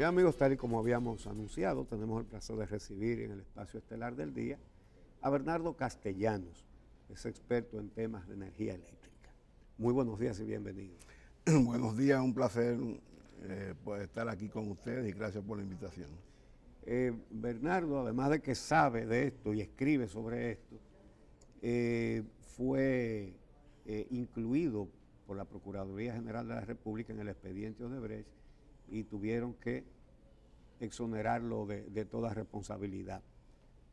Bien, amigos, tal y como habíamos anunciado, tenemos el placer de recibir en el espacio estelar del día a Bernardo Castellanos, es experto en temas de energía eléctrica. Muy buenos días y bienvenido. Buenos días, un placer pues, estar aquí con ustedes y gracias por la invitación. Bernardo, además de que sabe de esto y escribe sobre esto, fue incluido por la Procuraduría General de la República en el expediente Odebrecht y tuvieron que exonerarlo de toda responsabilidad.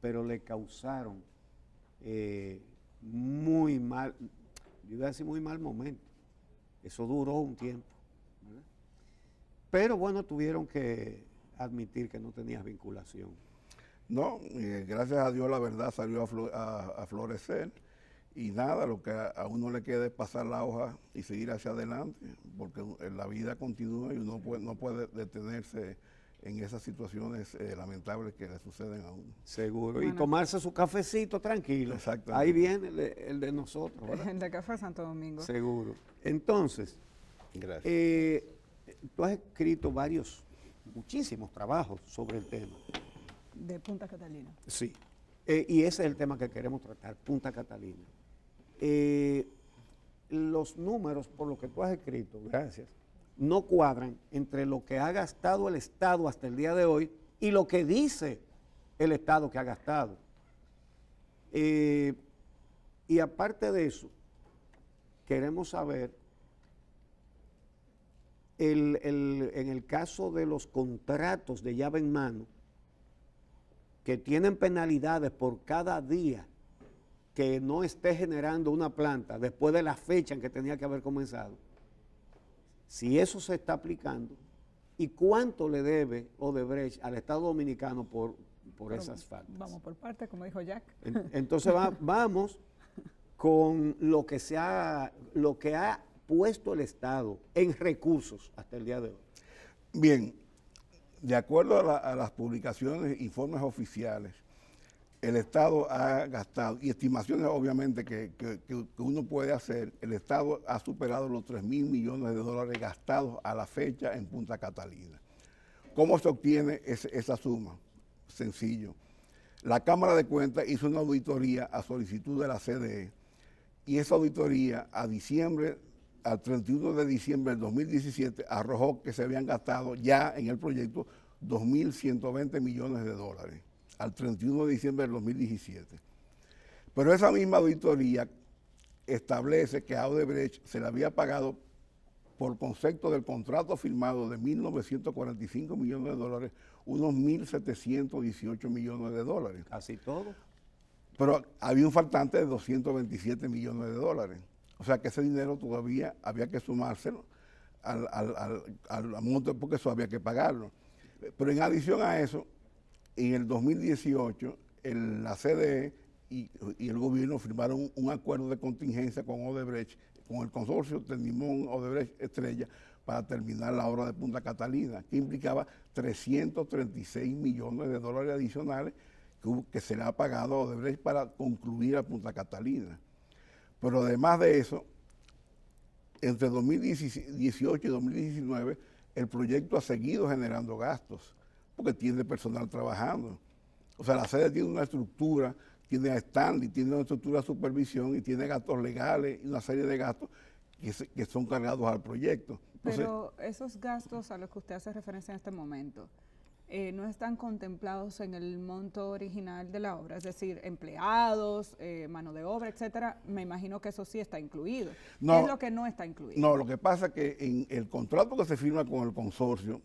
Pero le causaron muy mal, yo iba a decir muy mal momento. Eso duró un tiempo, ¿verdad? Pero bueno, tuvieron que admitir que no tenías vinculación. No, gracias a Dios la verdad salió a florecer y nada, lo que a uno le queda es pasar la hoja y seguir hacia adelante, porque la vida continúa y uno no puede detenerse en esas situaciones lamentables que le suceden a uno. Seguro, bueno, y tomarse su cafecito tranquilo. Exactamente. Ahí viene el de nosotros, ¿verdad? El de Café Santo Domingo. Seguro. Entonces, gracias. Tú has escrito muchísimos trabajos sobre el tema. De Punta Catalina. Sí, y ese es el tema que queremos tratar, Punta Catalina. Los números, por lo que tú has escrito, gracias, no cuadran entre lo que ha gastado el Estado hasta el día de hoy y lo que dice el Estado que ha gastado. Y aparte de eso, queremos saber, en el caso de los contratos de llave en mano, que tienen penalidades por cada día que no esté generando una planta después de la fecha en que tenía que haber comenzado, si eso se está aplicando y cuánto le debe Odebrecht al Estado Dominicano por esas faltas. Vamos por partes, como dijo Jack. Entonces vamos con lo que ha puesto el Estado en recursos hasta el día de hoy. Bien, de acuerdo a las publicaciones, informes oficiales, el Estado ha gastado, y estimaciones obviamente que uno puede hacer, el Estado ha superado los 3.000 millones de dólares gastados a la fecha en Punta Catalina. ¿Cómo se obtiene esa suma? Sencillo. La Cámara de Cuentas hizo una auditoría a solicitud de la CDE y esa auditoría al 31 de diciembre del 2017 arrojó que se habían gastado ya en el proyecto 2.120 millones de dólares al 31 de diciembre del 2017. Pero esa misma auditoría establece que a Odebrecht se le había pagado por concepto del contrato firmado de 1.945 millones de dólares, unos 1.718 millones de dólares. Casi todo. Pero había un faltante de 227 millones de dólares. O sea que ese dinero todavía había que sumárselo al monto, porque eso había que pagarlo. Pero en adición a eso, en el 2018, la CDE y el gobierno firmaron un acuerdo de contingencia con Odebrecht, con el consorcio Tendimón Odebrecht Estrella, para terminar la obra de Punta Catalina, que implicaba 336 millones de dólares adicionales que se le ha pagado a Odebrecht para concluir a Punta Catalina. Pero además de eso, entre 2018 y 2019, el proyecto ha seguido generando gastos, porque tiene personal trabajando. O sea, la sede tiene una estructura, tiene stand, tiene una estructura de supervisión y tiene gastos legales y una serie de gastos que son cargados al proyecto. Entonces, pero esos gastos a los que usted hace referencia en este momento, no están contemplados en el monto original de la obra, es decir, empleados, mano de obra, etcétera. Me imagino que eso sí está incluido. No, ¿qué es lo que no está incluido? No, lo que pasa es que en el contrato que se firma con el consorcio,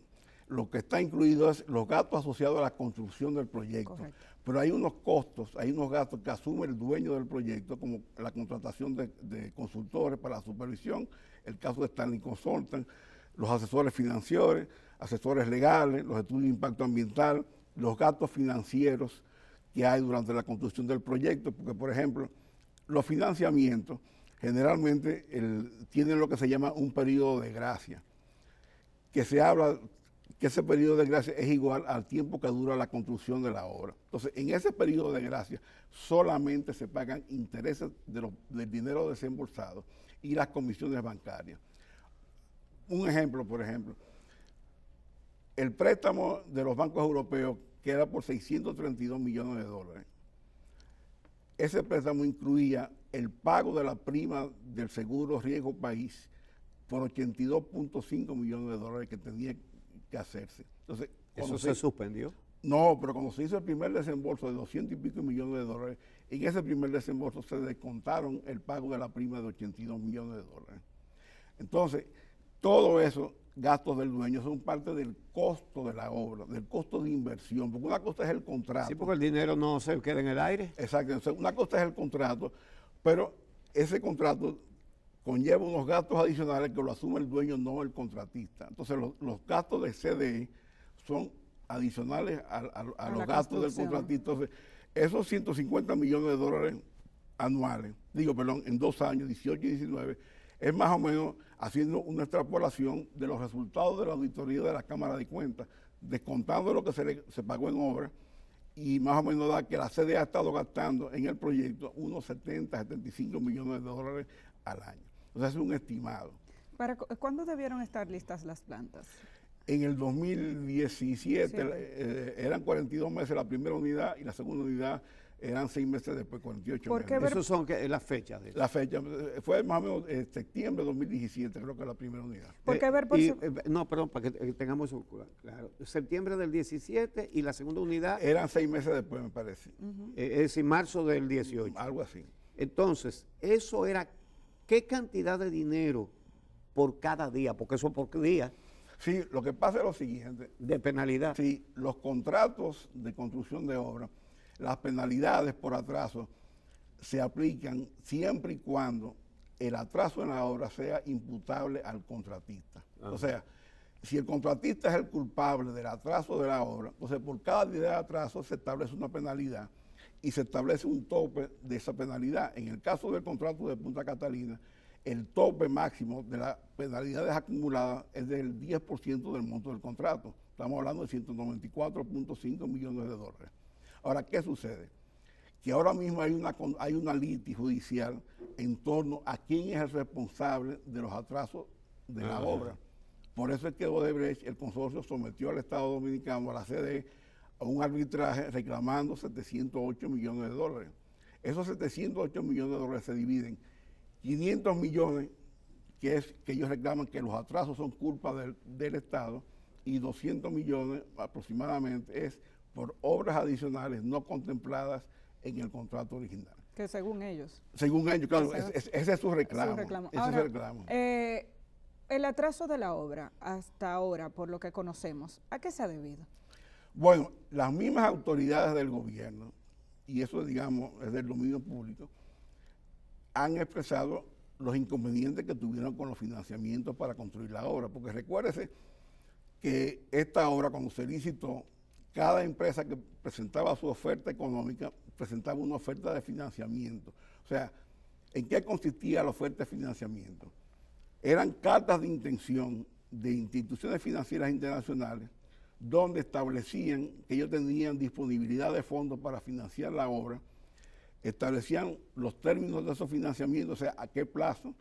lo que está incluido es los gastos asociados a la construcción del proyecto. Correcto. Pero hay unos costos, hay unos gastos que asume el dueño del proyecto, como la contratación de consultores para la supervisión, el caso de Stanley Consultant, los asesores financieros, asesores legales, los estudios de impacto ambiental, los gastos financieros que hay durante la construcción del proyecto, porque por ejemplo, los financiamientos generalmente tienen lo que se llama un periodo de gracia, que se habla que ese periodo de gracia es igual al tiempo que dura la construcción de la obra. Entonces, en ese periodo de gracia solamente se pagan intereses del dinero desembolsado y las comisiones bancarias. Un ejemplo, por ejemplo, el préstamo de los bancos europeos, que era por 632 millones de dólares, ese préstamo incluía el pago de la prima del seguro riesgo país por 82.5 millones de dólares que tenía que hacerse. Entonces, ¿Eso se suspendió? No, pero cuando se hizo el primer desembolso de 200 y pico millones de dólares, en ese primer desembolso se descontaron el pago de la prima de 82 millones de dólares. Entonces, todo eso, gastos del dueño, son parte del costo de la obra, del costo de inversión, porque una cosa es el contrato. Sí, porque el dinero no se queda en el aire. Exacto, entonces, una cosa es el contrato, pero ese contrato conlleva unos gastos adicionales que lo asume el dueño, no el contratista. Entonces, los gastos de CDE son adicionales a los gastos del contratista. Entonces, esos 150 millones de dólares anuales, en 2 años, 18 y 19, es más o menos haciendo una extrapolación de los resultados de la auditoría de la Cámara de Cuentas, descontando lo que se pagó en obra, y más o menos da que la CDE ha estado gastando en el proyecto unos 70, 75 millones de dólares al año. Entonces es un estimado. ¿Cuándo debieron estar listas las plantas? En el 2017 eran 42 meses la primera unidad y la segunda unidad eran 6 meses después, 48 meses. ¿Esos son las fechas de eso? La fecha fue más o menos septiembre de 2017, creo que la primera unidad. ¿Por qué ver no, perdón, para que tengamos eso claro. Septiembre del 17 y la segunda unidad... Eran 6 meses después, me parece. Es decir, marzo del 18. Algo así. Entonces, eso era, ¿qué cantidad de dinero por cada día? Porque eso por día... Sí, lo que pasa es lo siguiente. De penalidad. Sí, los contratos de construcción de obra, las penalidades por atraso se aplican siempre y cuando el atraso en la obra sea imputable al contratista. O sea, si el contratista es el culpable del atraso de la obra, entonces por cada día de atraso se establece una penalidad y se establece un tope de esa penalidad. En el caso del contrato de Punta Catalina, el tope máximo de las penalidades acumuladas es del 10% del monto del contrato. Estamos hablando de 194.5 millones de dólares. Ahora, ¿qué sucede? Que ahora mismo hay una litis judicial en torno a quién es el responsable de los atrasos de la obra. Por eso es que Odebrecht, el consorcio, sometió al Estado Dominicano, a la CDE, a un arbitraje reclamando 708 millones de dólares. Esos 708 millones de dólares se dividen 500 millones, que ellos reclaman que los atrasos son culpa del Estado, y 200 millones aproximadamente es por obras adicionales no contempladas en el contrato original. Que según ellos. Según ellos, claro, ese es su reclamo. Ahora, es su reclamo. El atraso de la obra hasta ahora, por lo que conocemos, ¿a qué se ha debido? Bueno, las mismas autoridades del gobierno, y eso digamos es del dominio público, han expresado los inconvenientes que tuvieron con los financiamientos para construir la obra, porque recuérdese que esta obra, cuando se licitó, cada empresa que presentaba su oferta económica presentaba una oferta de financiamiento. O sea, ¿en qué consistía la oferta de financiamiento? Eran cartas de intención de instituciones financieras internacionales donde establecían que ellos tenían disponibilidad de fondos para financiar la obra, establecían los términos de esos financiamientos, o sea, a qué plazo,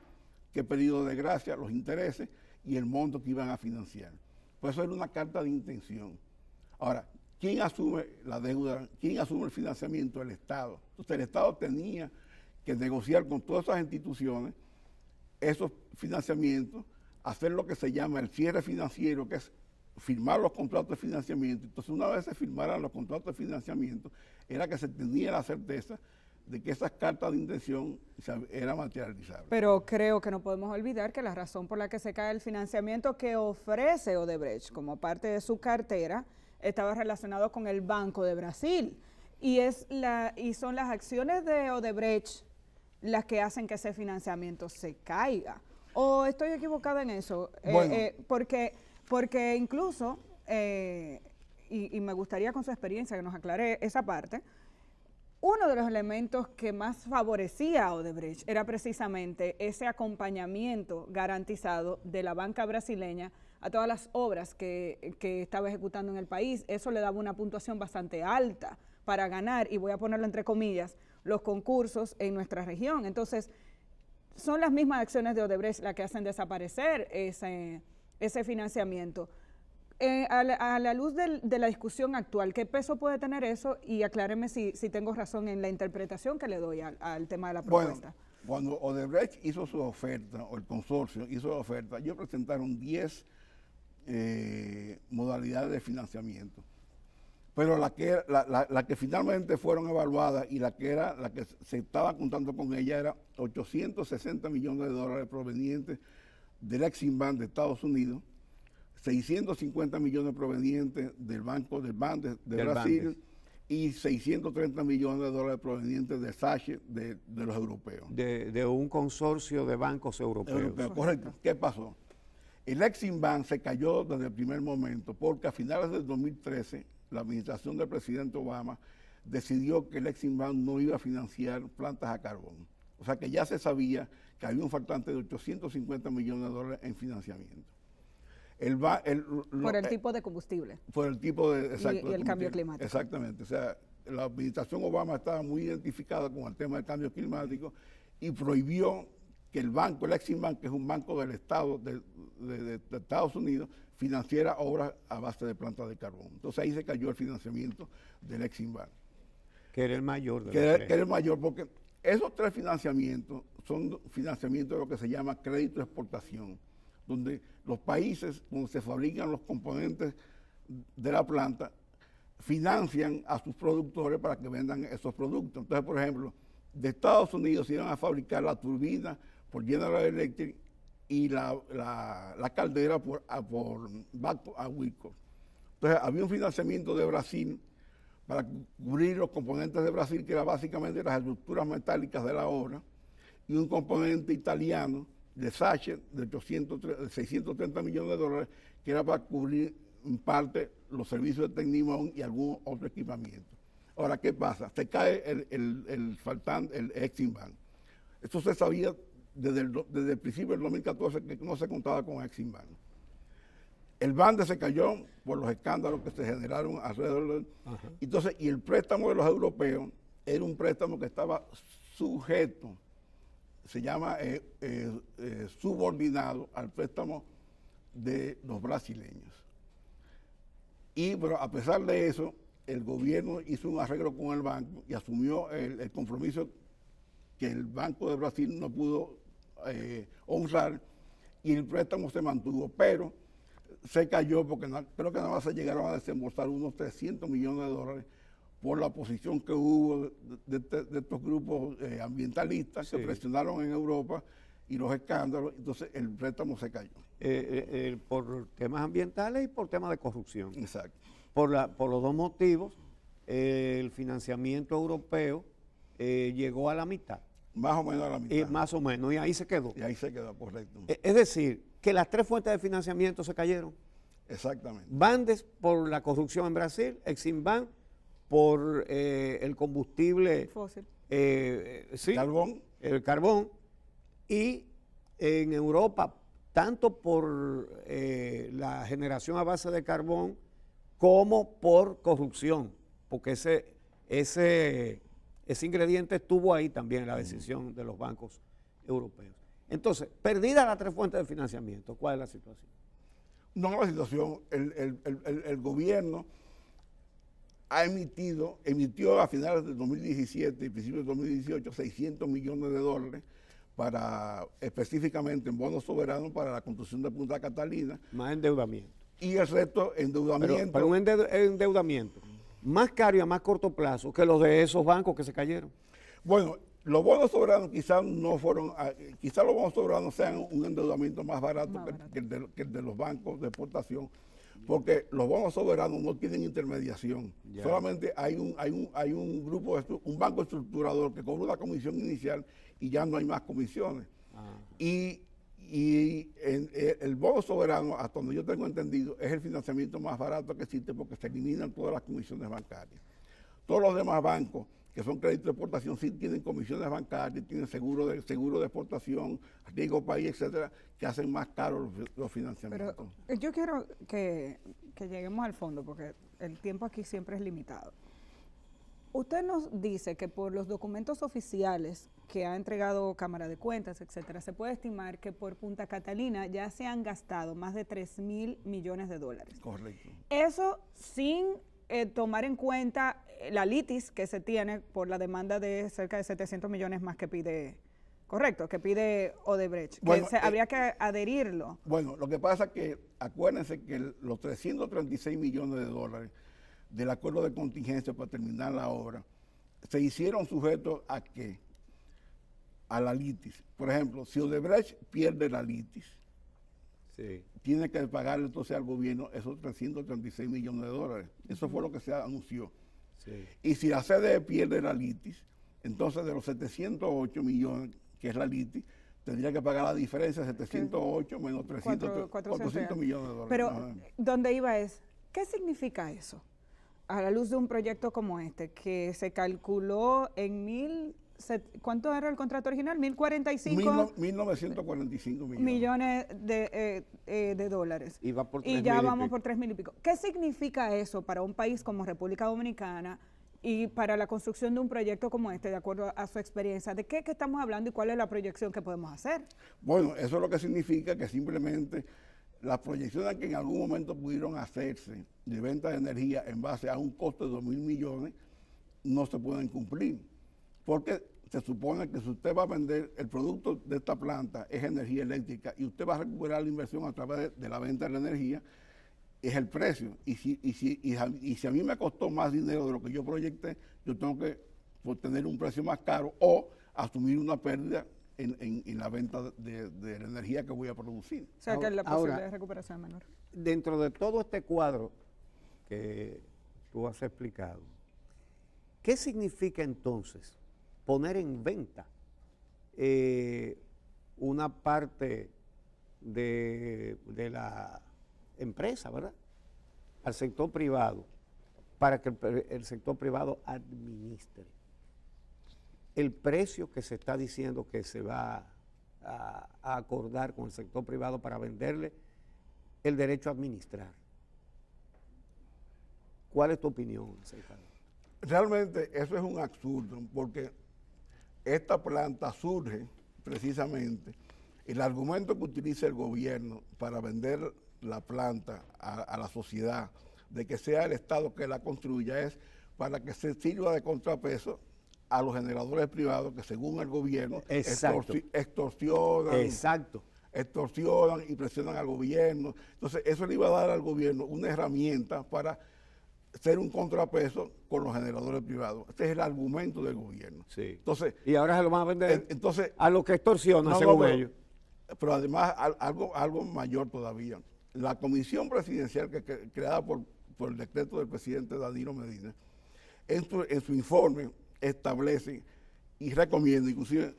qué periodo de gracia, los intereses y el monto que iban a financiar. Pues eso era una carta de intención. Ahora, ¿quién asume la deuda? ¿Quién asume el financiamiento? El Estado. Entonces, el Estado tenía que negociar con todas esas instituciones esos financiamientos, hacer lo que se llama el cierre financiero, que es firmar los contratos de financiamiento. Entonces, una vez se firmaran los contratos de financiamiento, era que se tenía la certeza de que esas cartas de intención eran materializables. Pero creo que no podemos olvidar que la razón por la que se cae el financiamiento que ofrece Odebrecht como parte de su cartera estaba relacionado con el Banco de Brasil. Y son las acciones de Odebrecht las que hacen que ese financiamiento se caiga. ¿O estoy equivocada en eso? Bueno. Porque incluso, y me gustaría con su experiencia que nos aclare esa parte, uno de los elementos que más favorecía a Odebrecht era precisamente ese acompañamiento garantizado de la banca brasileña a todas las obras que estaba ejecutando en el país. Eso le daba una puntuación bastante alta para ganar, y voy a ponerlo entre comillas, los concursos en nuestra región. Entonces, son las mismas acciones de Odebrecht las que hacen desaparecer ese financiamiento. a la luz de la discusión actual, ¿qué peso puede tener eso? Y acláreme si tengo razón en la interpretación que le doy al tema de la propuesta. Bueno, cuando Odebrecht hizo su oferta, o el consorcio hizo la oferta, ellos presentaron 10 modalidades de financiamiento. Pero la que finalmente fueron evaluadas y la que se estaba contando con ella era 860 millones de dólares provenientes del Exim-Bank de Estados Unidos, 650 millones provenientes del Banco del Bandes de Brasil Bandes. Y 630 millones de dólares provenientes de SACE de los europeos. De un consorcio de bancos europeos. Correcto. ¿Qué pasó? El Exim-Bank se cayó desde el primer momento porque a finales del 2013 la administración del presidente Obama decidió que el Exim-Bank no iba a financiar plantas a carbón. O sea que ya se sabía que había un faltante de 850 millones de dólares en financiamiento. Por el tipo de combustible. Por el tipo de... Exacto, y el cambio climático. Exactamente. O sea, la administración Obama estaba muy identificada con el tema del cambio climático y prohibió que el banco, el Exim-Bank, que es un banco del Estado de Estados Unidos, financiara obras a base de plantas de carbón. Entonces ahí se cayó el financiamiento del Exim-Bank. Que era el mayor de que era el mayor, porque esos 3 financiamientos son financiamientos de lo que se llama crédito de exportación, donde los países donde se fabrican los componentes de la planta financian a sus productores para que vendan esos productos. Entonces, por ejemplo, de Estados Unidos se iban a fabricar la turbina por General Electric y la caldera por Babcock & Wilcox. Entonces, había un financiamiento de Brasil para cubrir los componentes de Brasil, que era básicamente las estructuras metálicas de la obra, y un componente italiano de SACE de 630 millones de dólares, que era para cubrir en parte los servicios de Tecnimont y algún otro equipamiento. Ahora, ¿qué pasa? Se cae el Exim-Bank. Esto se sabía desde el principio del 2014 que no se contaba con Exim-Bank. El Bandes se cayó por los escándalos que se generaron alrededor. Entonces, y el préstamo de los europeos era un préstamo que estaba sujeto, se llama subordinado al préstamo de los brasileños. Y pero a pesar de eso, el gobierno hizo un arreglo con el banco y asumió el compromiso que el Banco de Brasil no pudo honrar, y el préstamo se mantuvo, pero se cayó porque creo que nada más se llegaron a desembolsar unos 300 millones de dólares por la oposición que hubo de estos grupos ambientalistas que presionaron en Europa y los escándalos. Entonces el préstamo se cayó. Por temas ambientales y por temas de corrupción. Exacto. Por los dos motivos, el financiamiento europeo llegó a la mitad. Más o menos a la mitad. Más o menos, y ahí se quedó. Y ahí se quedó, correcto. Es decir, que las 3 fuentes de financiamiento se cayeron. Exactamente. Bandes por la corrupción en Brasil, Exim-Bank por el combustible fósil. Sí, Carbón. El carbón. Y en Europa, tanto por la generación a base de carbón como por corrupción, porque ese ingrediente estuvo ahí también en la decisión de los bancos europeos. Entonces, perdidas las 3 fuentes de financiamiento, ¿cuál es la situación? No, la situación, el gobierno emitió a finales del 2017 y principios del 2018 600 millones de dólares específicamente en bonos soberanos para la construcción de Punta Catalina. Más endeudamiento. Y el resto, endeudamiento. Pero un endeudamiento más caro y a más corto plazo que los de esos bancos que se cayeron. Bueno, los bonos soberanos quizás no fueron, quizás los bonos soberanos sean un endeudamiento más barato que el de los bancos de exportación, porque los bonos soberanos no tienen intermediación. Ya. Solamente hay un grupo, un banco estructurador que cobra una comisión inicial y ya no hay más comisiones. Y el bono soberano, hasta donde yo tengo entendido, es el financiamiento más barato que existe porque se eliminan todas las comisiones bancarias. Todos los demás bancos que son créditos de exportación sí tienen comisiones bancarias, tienen seguro de exportación, riesgo país, etcétera, que hacen más caros los financiamientos. Pero yo quiero que lleguemos al fondo, porque el tiempo aquí siempre es limitado. Usted nos dice que por los documentos oficiales que ha entregado Cámara de Cuentas, etcétera, se puede estimar que por Punta Catalina ya se han gastado más de 3.000 millones de dólares. Correcto. Eso sin tomar en cuenta la litis que se tiene por la demanda de cerca de 700 millones más que pide, correcto, que pide Odebrecht, Bueno, que habría que adherirlo. Bueno, lo que pasa es que acuérdense que los 336 millones de dólares del acuerdo de contingencia para terminar la obra se hicieron sujetos a qué? A la litis. Por ejemplo, si Odebrecht pierde la litis, Sí. tiene que pagarle entonces al gobierno esos 336 millones de dólares. Eso fue lo que se anunció. Sí. Y si la CDE pierde la litis, entonces de los 708 millones, que es la litis, tendría que pagar la diferencia, 708 menos 400 millones de dólares. Pero Ajá. donde iba es, ¿qué significa eso? A la luz de un proyecto como este, que se calculó en ¿cuánto era el contrato original? 1.045 1945 millones. millones de dólares. Y va por Y 3.000 ya y vamos pico. por 3.000 y pico. ¿Qué significa eso para un país como República Dominicana y para la construcción de un proyecto como este, de acuerdo a su experiencia? ¿De qué estamos hablando y cuál es la proyección que podemos hacer? Bueno, eso es lo que significa que simplemente las proyecciones que en algún momento pudieron hacerse de venta de energía en base a un costo de 2.000 millones no se pueden cumplir. Porque se supone que si usted va a vender el producto de esta planta es energía eléctrica y usted va a recuperar la inversión a través de la venta de la energía, es el precio. Y si a mí me costó más dinero de lo que yo proyecté, yo tengo que obtener un precio más caro o asumir una pérdida en la venta de la energía que voy a producir. O sea, que la Ahora, posibilidad de recuperación es menor. Dentro de todo este cuadro que tú has explicado, ¿qué significa entonces poner en venta una parte de la empresa, ¿verdad?, al sector privado, para que el sector privado administre el precio que se está diciendo que se va a acordar con el sector privado para venderle el derecho a administrar? ¿Cuál es tu opinión acerca de eso? Realmente eso es un absurdo, porque esta planta surge precisamente, el argumento que utiliza el gobierno para vender la planta a la sociedad, de que sea el Estado que la construya, es para que se sirva de contrapeso a los generadores privados que según el gobierno Exacto. extorsionan, Exacto. extorsionan y presionan al gobierno. Entonces eso le iba a dar al gobierno una herramienta para ser un contrapeso con los generadores privados. Este es el argumento del gobierno. Sí. Entonces, Y ahora se lo van a vender entonces a los que extorsionan, no, según pero, ellos. pero además algo mayor todavía. La comisión presidencial creada por el decreto del presidente Danilo Medina, en su informe establece y recomienda, inclusive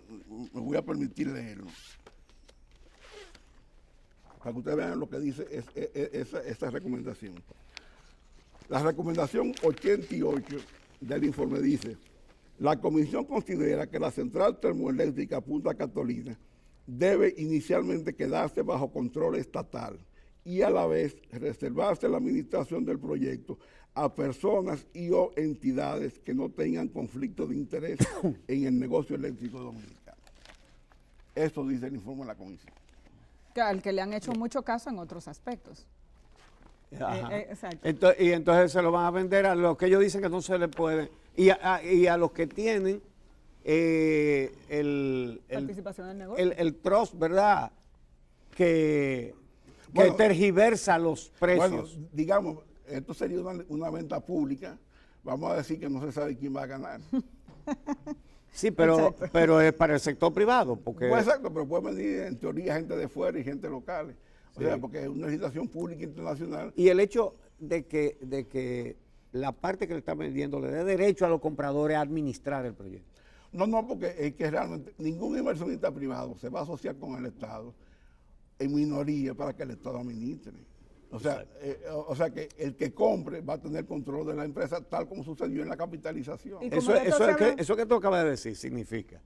me voy a permitir leerlo, para que ustedes vean lo que dice esa recomendación. La recomendación 88 del informe dice: la comisión considera que la central termoeléctrica Punta Catalina debe inicialmente quedarse bajo control estatal y a la vez reservarse la administración del proyecto a personas y o entidades que no tengan conflicto de interés en el negocio eléctrico dominicano. Eso dice el informe de la comisión. Al que le han hecho mucho caso en otros aspectos. Ajá. Exacto. Entonces se lo van a vender a los que ellos dicen que no se le puede. Y a los que tienen Participación del negocio. el trust, ¿verdad? Que Bueno, tergiversa los precios. Bueno, digamos, esto sería una venta pública. Vamos a decir que no se sabe quién va a ganar. Sí, pero Exacto. pero es para el sector privado, porque Pues exacto, pero puede venir en teoría gente de fuera y gente local. O Sí. sea, porque es una legislación pública internacional. y el hecho de que la parte que le está vendiendo le dé derecho a los compradores a administrar el proyecto. No, porque es que realmente ningún inversionista privado se va a asociar con el Estado en minoría para que el Estado administre. O sea que el que compre va a tener control de la empresa, tal como sucedió en la capitalización. Y como de esto se habla- Eso que tú acabas de decir significa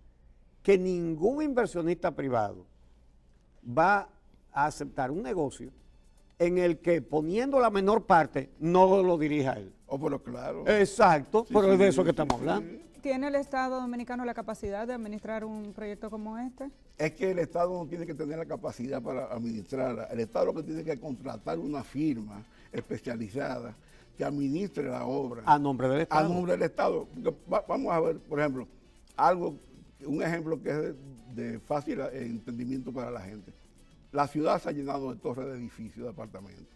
que ningún inversionista privado va a aceptar un negocio en el que poniendo la menor parte no lo dirija él. Oh, pero claro. Exacto, Sí, pero es sí, de eso que sí, estamos sí. hablando. ¿Tiene el Estado dominicano la capacidad de administrar un proyecto como este? Es que el Estado no tiene que tener la capacidad para administrarla. El Estado lo que tiene que es contratar una firma especializada que administre la obra. A nombre del Estado. A nombre del Estado. Porque vamos a ver, por ejemplo, un ejemplo que es de fácil entendimiento para la gente. La ciudad se ha llenado de torres de edificios, de apartamentos,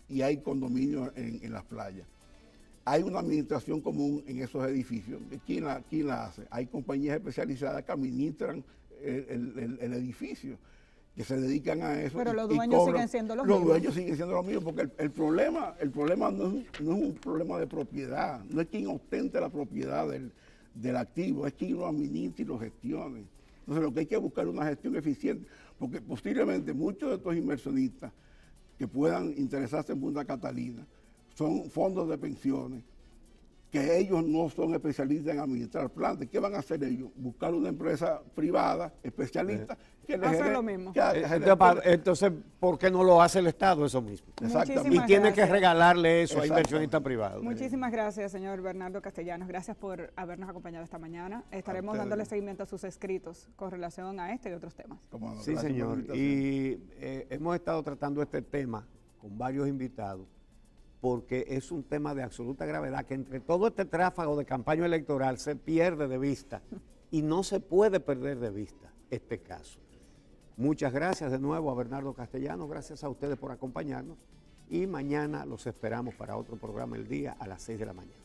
y hay condominios en las playas. Hay una administración común en esos edificios. ¿Quién la hace? Hay compañías especializadas que administran el edificio, que se dedican a eso. Pero los dueños siguen siendo los mismos. Los dueños siguen siendo los mismos, porque el problema no es un problema de propiedad, no es quien ostente la propiedad del activo, es quien lo administra y lo gestione. Entonces lo que hay que buscar es una gestión eficiente, porque posiblemente muchos de estos inversionistas que puedan interesarse en Punta Catalina son fondos de pensiones, que ellos no son especialistas en administrar plantas. ¿Qué van a hacer ellos? Buscar una empresa privada, especialista, que les Hacer lo mismo. Entonces, ¿por qué no lo hace el Estado eso mismo? Exactamente. Y Muchísimas tiene que gracias. regalarle eso a Exactamente. inversionistas privados. Muchísimas gracias, señor Bernardo Castellanos. Gracias por habernos acompañado esta mañana. Estaremos ustedes. dándole seguimiento a sus escritos con relación a este y otros temas. Como no, Sí, gracias por la señor. invitación. Y hemos estado tratando este tema con varios invitados porque es un tema de absoluta gravedad que entre todo este tráfago de campaña electoral se pierde de vista y no se puede perder de vista este caso. Muchas gracias de nuevo a Bernardo Castellanos, gracias a ustedes por acompañarnos y mañana los esperamos para otro programa El Día a las 6 de la mañana.